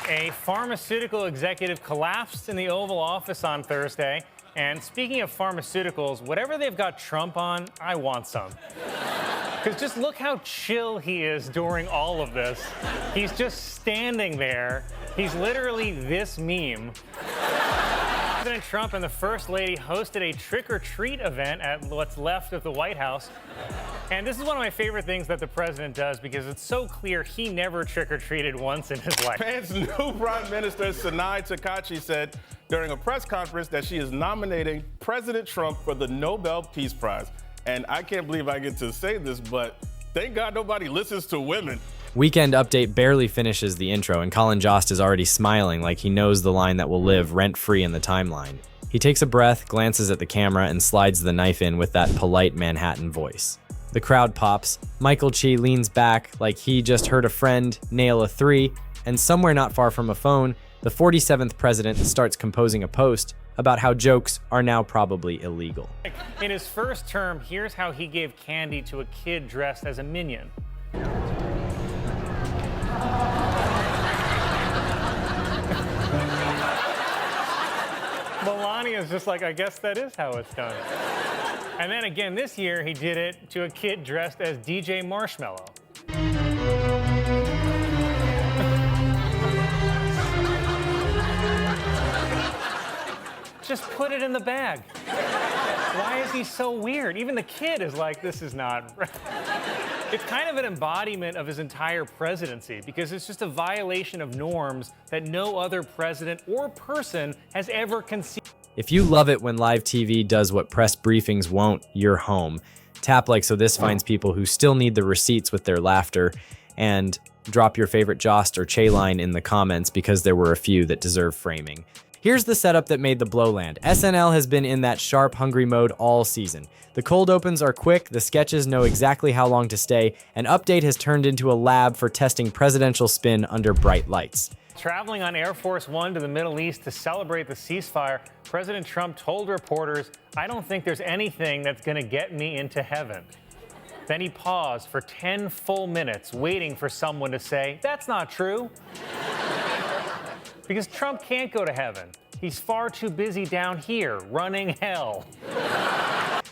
A pharmaceutical executive collapsed in the Oval Office on Thursday. And speaking of pharmaceuticals, whatever they've got Trump on, I want some. Because just look how chill he is during all of this. He's just standing there. He's literally this meme. President Trump and the First Lady hosted a trick-or-treat event at what's left of the White House. And this is one of my favorite things that the president does because it's so clear he never trick-or-treated once in his life. Japan's new Prime Minister Sanai Takachi said during a press conference that she is nominating President Trump for the Nobel Peace Prize. And I can't believe I get to say this, but thank God nobody listens to women. Weekend Update barely finishes the intro, and Colin Jost is already smiling like he knows the line that will live rent-free in the timeline. He takes a breath, glances at the camera, and slides the knife in with that polite Manhattan voice. The crowd pops, Michael Chi leans back like he just heard a friend nail a 3, and somewhere not far from a phone, the 47th president starts composing a post about how jokes are now probably illegal. In his first term, here's how he gave candy to a kid dressed as a minion. Melania's just like, I guess that is how it's done. And then again this year, he did it to a kid dressed as DJ Marshmallow. Just put it in the bag. Why is he so weird? Even the kid is like, this is not right. It's kind of an embodiment of his entire presidency because it's just a violation of norms that no other president or person has ever conceived. If you love it when live TV does what press briefings won't, you're home. Tap like so this finds people who still need the receipts with their laughter, and drop your favorite Jost or Che line in the comments because there were a few that deserve framing. Here's the setup that made the blow land. SNL has been in that sharp, hungry mode all season. The cold opens are quick, the sketches know exactly how long to stay, and Update has turned into a lab for testing presidential spin under bright lights. Traveling on Air Force One to the Middle East to celebrate the ceasefire, President Trump told reporters, "I don't think there's anything that's going to get me into heaven." Then he paused for 10 full minutes, waiting for someone to say, "That's not true." Because Trump can't go to heaven. He's far too busy down here, running hell.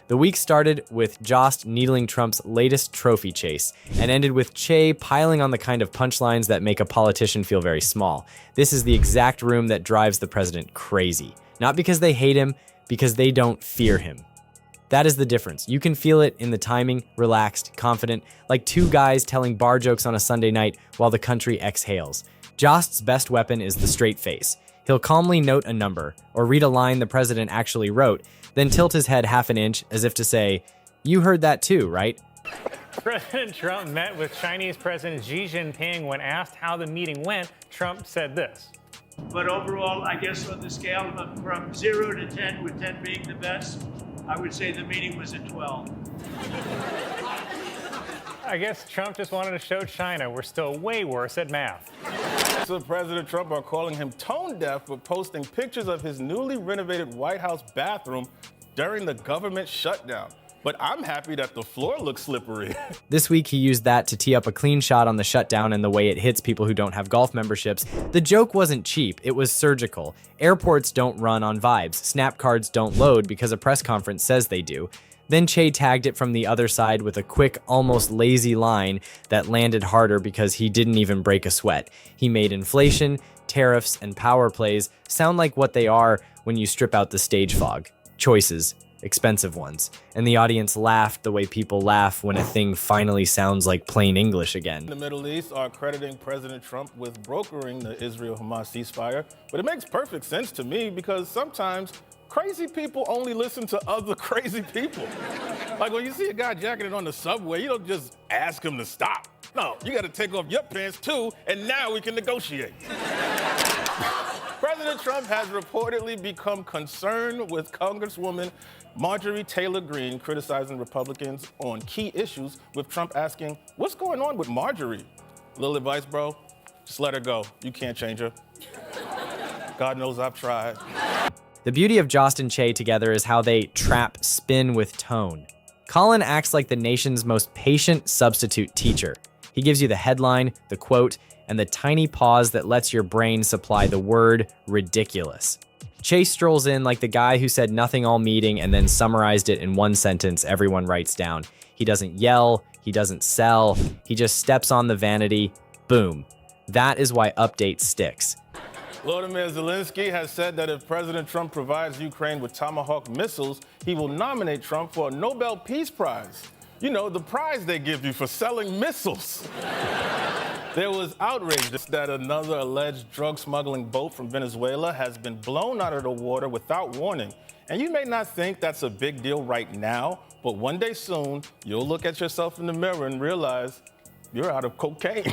The week started with Jost needling Trump's latest trophy chase, and ended with Che piling on the kind of punchlines that make a politician feel very small. This is the exact room that drives the president crazy. Not because they hate him, because they don't fear him. That is the difference. You can feel it in the timing, relaxed, confident, like two guys telling bar jokes on a Sunday night while the country exhales. Jost's best weapon is the straight face. He'll calmly note a number, or read a line the president actually wrote, then tilt his head half an inch as if to say, "You heard that too, right?" President Trump met with Chinese President Xi Jinping. When asked how the meeting went, Trump said this. But overall, I guess on the scale of from 0 to 10, with 10 being the best, I would say the meeting was a 12. I guess Trump just wanted to show China we're still way worse at math. So President Trump are calling him tone deaf for posting pictures of his newly renovated White House bathroom during the government shutdown. But I'm happy that the floor looks slippery. This week he used that to tee up a clean shot on the shutdown and the way it hits people who don't have golf memberships. The joke wasn't cheap, it was surgical. Airports don't run on vibes. Snap cards don't load because a press conference says they do. Then Che tagged it from the other side with a quick, almost lazy line that landed harder because he didn't even break a sweat. He made inflation, tariffs, and power plays sound like what they are when you strip out the stage fog. Choices. Expensive ones. And the audience laughed the way people laugh when a thing finally sounds like plain English again. The Middle East are crediting President Trump with brokering the Israel-Hamas ceasefire, but it makes perfect sense to me because sometimes crazy people only listen to other crazy people. Like when you see a guy jacketed on the subway, you don't just ask him to stop. No, you gotta take off your pants too, and now we can negotiate. President Trump has reportedly become concerned with Congresswoman Marjorie Taylor Greene criticizing Republicans on key issues, with Trump asking, "What's going on with Marjorie?" Little advice, bro, just let her go. You can't change her. God knows I've tried. The beauty of Jost and Che together is how they trap spin with tone. Colin acts like the nation's most patient substitute teacher. He gives you the headline, the quote, and the tiny pause that lets your brain supply the word ridiculous. Che strolls in like the guy who said nothing all meeting and then summarized it in one sentence everyone writes down. He doesn't yell, he doesn't sell, he just steps on the vanity, boom. That is why update sticks. Volodymyr Zelensky has said that if President Trump provides Ukraine with Tomahawk missiles, he will nominate Trump for a Nobel Peace Prize. You know, the prize they give you for selling missiles. There was outrage that another alleged drug smuggling boat from Venezuela has been blown out of the water without warning. And you may not think that's a big deal right now, but one day soon, you'll look at yourself in the mirror and realize you're out of cocaine.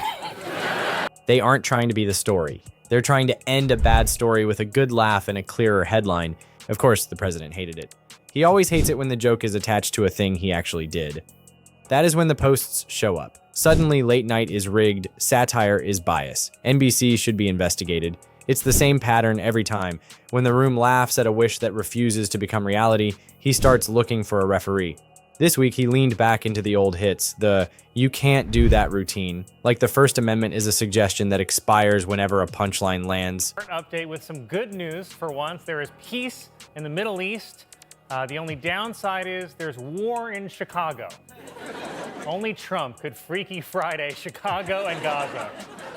They aren't trying to be the story. They're trying to end a bad story with a good laugh and a clearer headline. Of course, the president hated it. He always hates it when the joke is attached to a thing he actually did. That is when the posts show up. Suddenly, late night is rigged, satire is bias. NBC should be investigated. It's the same pattern every time. When the room laughs at a wish that refuses to become reality, he starts looking for a referee. This week, he leaned back into the old hits, the "you can't do that" routine. Like the First Amendment is a suggestion that expires whenever a punchline lands. Update with some good news for once. There is peace in the Middle East. The only downside is there's war in Chicago. Only Trump could Freaky Friday Chicago and Gaza.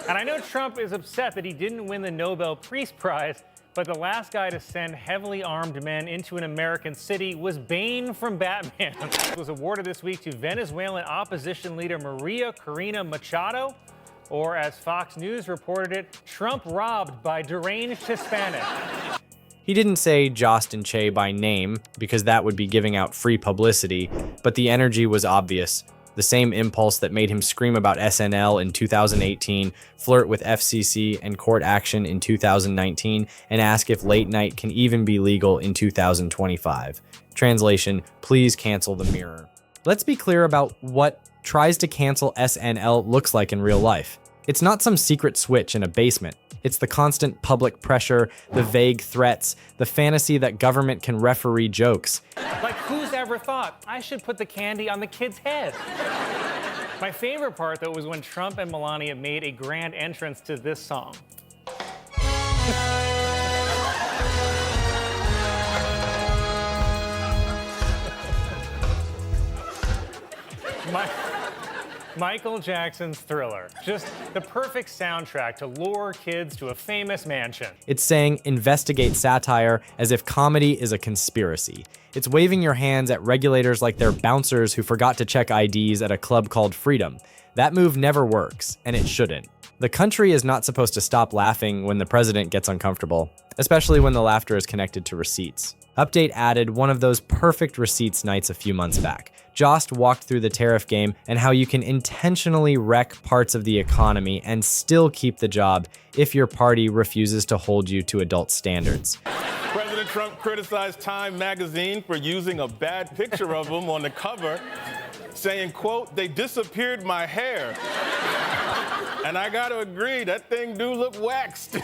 And I know Trump is upset that he didn't win the Nobel Peace Prize, but the last guy to send heavily armed men into an American city was Bane from Batman. It was awarded this week to Venezuelan opposition leader Maria Corina Machado, or as Fox News reported it, Trump robbed by deranged Hispanic. He didn't say Jost and Che by name, because that would be giving out free publicity, but the energy was obvious. The same impulse that made him scream about SNL in 2018, flirt with FCC and court action in 2019, and ask if late night can even be legal in 2025. Translation, please cancel the Mirror. Let's be clear about what tries to cancel SNL looks like in real life. It's not some secret switch in a basement. It's the constant public pressure, the vague threats, the fantasy that government can referee jokes. Like, who's ever thought I should put the candy on the kid's head? My favorite part, though, was when Trump and Melania made a grand entrance to this song. Michael Jackson's Thriller. Just the perfect soundtrack to lure kids to a famous mansion. It's saying investigate satire as if comedy is a conspiracy. It's waving your hands at regulators like they're bouncers who forgot to check IDs at a club called Freedom. That move never works, and it shouldn't. The country is not supposed to stop laughing when the president gets uncomfortable, especially when the laughter is connected to receipts. Update added one of those perfect receipts nights a few months back. Jost walked through the tariff game and how you can intentionally wreck parts of the economy and still keep the job if your party refuses to hold you to adult standards. President Trump criticized Time magazine for using a bad picture of him on the cover, saying, quote, "They disappeared my hair." And I gotta agree, that thing do look waxed.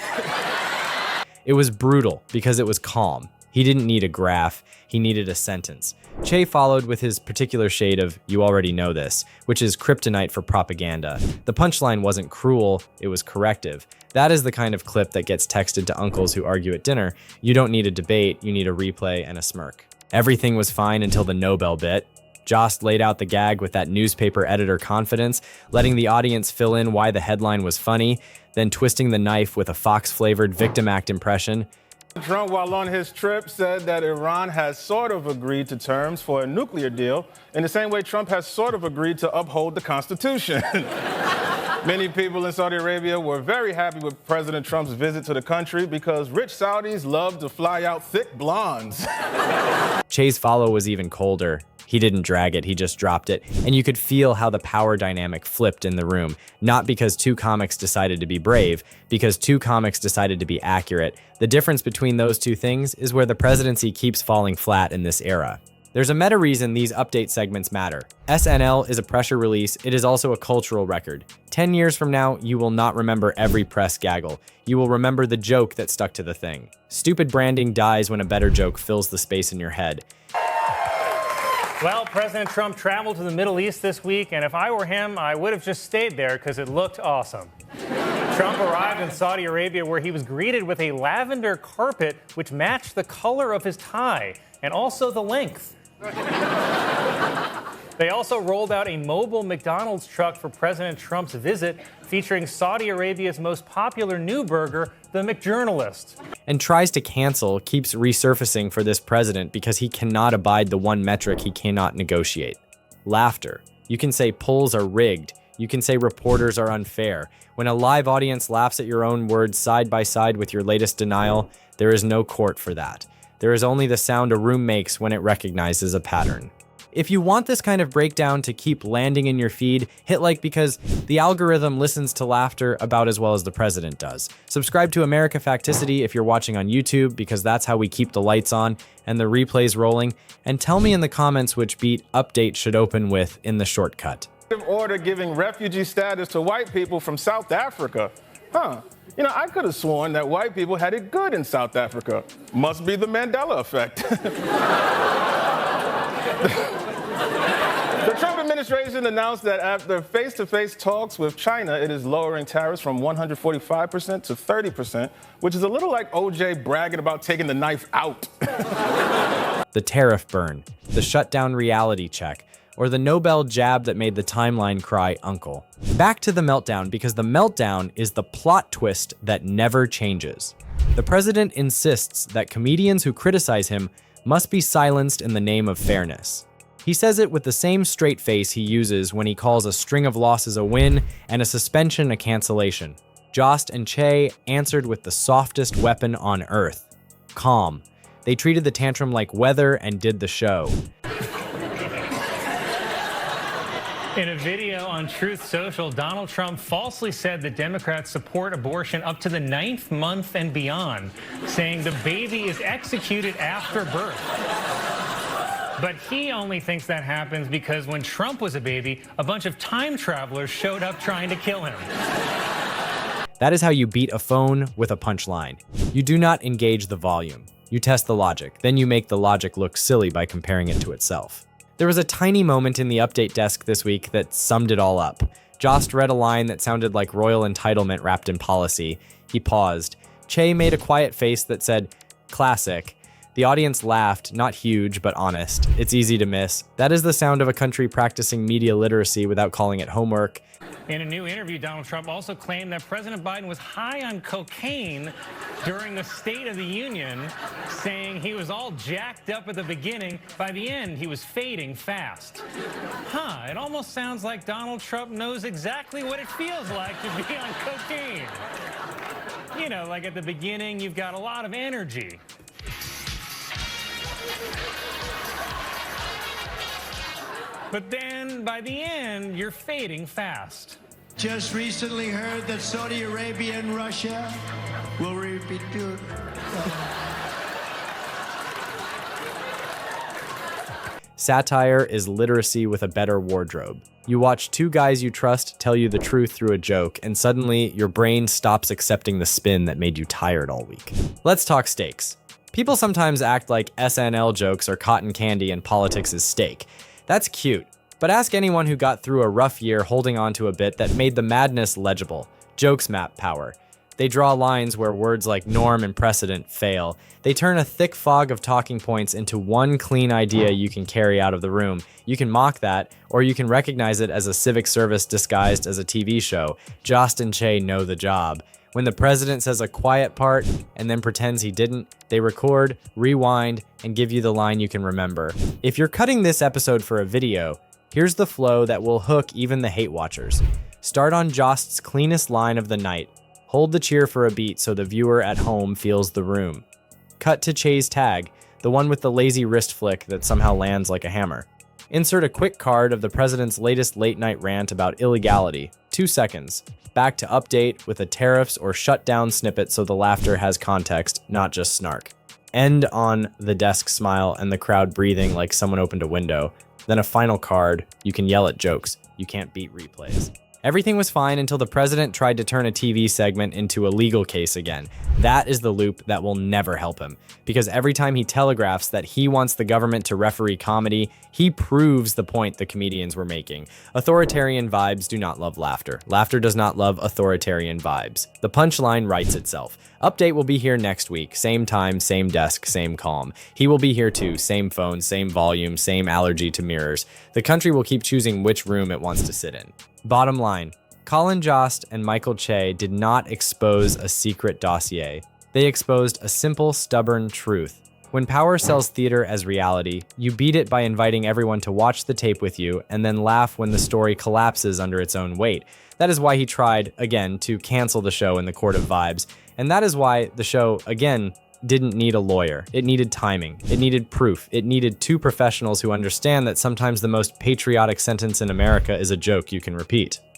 It was brutal because it was calm. He didn't need a graph, he needed a sentence. Che followed with his particular shade of "you already know this," which is kryptonite for propaganda. The punchline wasn't cruel, it was corrective. That is the kind of clip that gets texted to uncles who argue at dinner. You don't need a debate, you need a replay and a smirk. Everything was fine until the Nobel bit. Jost laid out the gag with that newspaper editor confidence, letting the audience fill in why the headline was funny, then twisting the knife with a Fox-flavored victim act impression. Trump, while on his trip, said that Iran has sort of agreed to terms for a nuclear deal in the same way Trump has sort of agreed to uphold the Constitution. Many people in Saudi Arabia were very happy with President Trump's visit to the country because rich Saudis love to fly out thick blondes. Che's follow was even colder. He didn't drag it, he just dropped it. And you could feel how the power dynamic flipped in the room. Not because two comics decided to be brave, because two comics decided to be accurate. The difference between those two things is where the presidency keeps falling flat in this era. There's a meta reason these update segments matter. SNL is a pressure release, it is also a cultural record. 10 years from now, you will not remember every press gaggle. You will remember the joke that stuck to the thing. Stupid branding dies when a better joke fills the space in your head. Well, President Trump traveled to the Middle East this week, and if I were him, I would have just stayed there because it looked awesome. Trump arrived in Saudi Arabia where he was greeted with a lavender carpet which matched the color of his tie and also the length. They also rolled out a mobile McDonald's truck for President Trump's visit, featuring Saudi Arabia's most popular new burger, the McJournalist. And tries to cancel, keeps resurfacing for this president because he cannot abide the one metric he cannot negotiate: laughter. You can say polls are rigged. You can say reporters are unfair. When a live audience laughs at your own words side by side with your latest denial, there is no court for that. There is only the sound a room makes when it recognizes a pattern. If you want this kind of breakdown to keep landing in your feed, hit like because the algorithm listens to laughter about as well as the president does. Subscribe to America Facticity if you're watching on YouTube, because that's how we keep the lights on and the replays rolling. And tell me in the comments which beat Update should open with in the shortcut. Order giving refugee status to white people from South Africa. You know, I could have sworn that white people had it good in South Africa. Must be the Mandela effect. The Trump administration announced that after face-to-face talks with China, it is lowering tariffs from 145% to 30%, which is a little like OJ bragging about taking the knife out. The tariff burn, the shutdown reality check, or the Nobel jab that made the timeline cry uncle. Back to the meltdown, because the meltdown is the plot twist that never changes. The president insists that comedians who criticize him must be silenced in the name of fairness. He says it with the same straight face he uses when he calls a string of losses a win and a suspension a cancellation. Jost and Che answered with the softest weapon on earth: calm. They treated the tantrum like weather and did the show. In a video on Truth Social, Donald Trump falsely said that Democrats support abortion up to the 9th month and beyond, saying the baby is executed after birth. But he only thinks that happens because when Trump was a baby, a bunch of time travelers showed up trying to kill him. That is how you beat a phone with a punchline. You do not engage the volume. You test the logic. Then you make the logic look silly by comparing it to itself. There was a tiny moment in the update desk this week that summed it all up. Jost read a line that sounded like royal entitlement wrapped in policy. He paused. Che made a quiet face that said, "Classic." The audience laughed, not huge, but honest. It's easy to miss. That is the sound of a country practicing media literacy without calling it homework. In a new interview, Donald Trump also claimed that President Biden was high on cocaine during the State of the Union, saying he was all jacked up at the beginning. By the end, he was fading fast. It almost sounds like Donald Trump knows exactly what it feels like to be on cocaine. You know, like at the beginning, you've got a lot of energy. But then, by the end, you're fading fast. Just recently heard that Saudi Arabia and Russia will repeat. Satire is literacy with a better wardrobe. You watch two guys you trust tell you the truth through a joke, and suddenly your brain stops accepting the spin that made you tired all week. Let's talk stakes. People sometimes act like SNL jokes are cotton candy and politics is steak. That's cute, but ask anyone who got through a rough year holding on to a bit that made the madness legible. Jokes map power. They draw lines where words like norm and precedent fail. They turn a thick fog of talking points into one clean idea you can carry out of the room. You can mock that, or you can recognize it as a civic service disguised as a TV show. Jost and Che know the job. When the president says a quiet part and then pretends he didn't, they record, rewind, and give you the line you can remember. If you're cutting this episode for a video, here's the flow that will hook even the hate watchers. Start on Jost's cleanest line of the night. Hold the cheer for a beat so the viewer at home feels the room. Cut to Che's tag, the one with the lazy wrist flick that somehow lands like a hammer. Insert a quick card of the president's latest late-night rant about illegality. 2 seconds. Back to update with a tariffs or shutdown snippet so the laughter has context, not just snark. End on the desk smile and the crowd breathing like someone opened a window. Then a final card. You can yell at jokes. You can't beat replays. Everything was fine until the president tried to turn a TV segment into a legal case again. That is the loop that will never help him, because every time he telegraphs that he wants the government to referee comedy, he proves the point the comedians were making. Authoritarian vibes do not love laughter. Laughter does not love authoritarian vibes. The punchline writes itself. Update will be here next week. Same time, same desk, same calm. He will be here too. Same phone, same volume, same allergy to mirrors. The country will keep choosing which room it wants to sit in. Bottom line, Colin Jost and Michael Che did not expose a secret dossier. They exposed a simple, stubborn truth. When power sells theater as reality, you beat it by inviting everyone to watch the tape with you and then laugh when the story collapses under its own weight. That is why he tried, again, to cancel the show in the court of vibes. And that is why the show, again, didn't need a lawyer. It needed timing. It needed proof. It needed two professionals who understand that sometimes the most patriotic sentence in America is a joke you can repeat.